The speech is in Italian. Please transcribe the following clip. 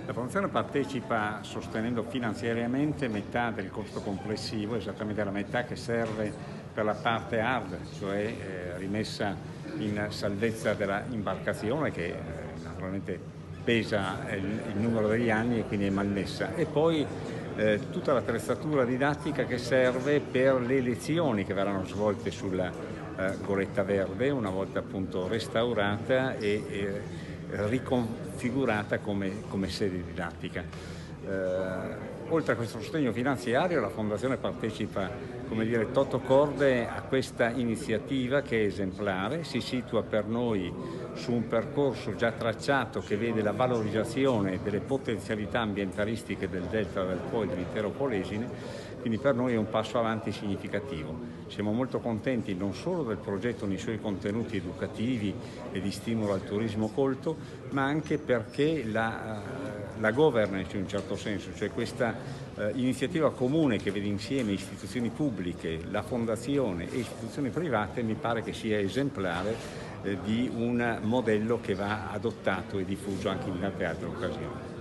La Fondazione partecipa sostenendo finanziariamente metà del costo complessivo, esattamente la metà che serve per la parte hard, cioè rimessa in salvezza della imbarcazione che naturalmente pesa il numero degli anni e quindi è malmessa, e poi tutta l'attrezzatura didattica che serve per le lezioni che verranno svolte sulla goletta verde una volta appunto restaurata e riconfigurata come sede didattica. Oltre a questo sostegno finanziario, la Fondazione partecipa, come dire, toto corde a questa iniziativa che è esemplare, si situa per noi su un percorso già tracciato che vede la valorizzazione delle potenzialità ambientalistiche del Delta del Po e dell'intero Polesine, quindi per noi è un passo avanti significativo. Siamo molto contenti non solo del progetto nei suoi contenuti educativi e di stimolo al turismo colto, ma anche perché la governance in un certo senso, cioè questa iniziativa comune che vede insieme istituzioni pubbliche, la fondazione e istituzioni private, mi pare che sia esemplare di un modello che va adottato e diffuso anche in tante altre occasioni.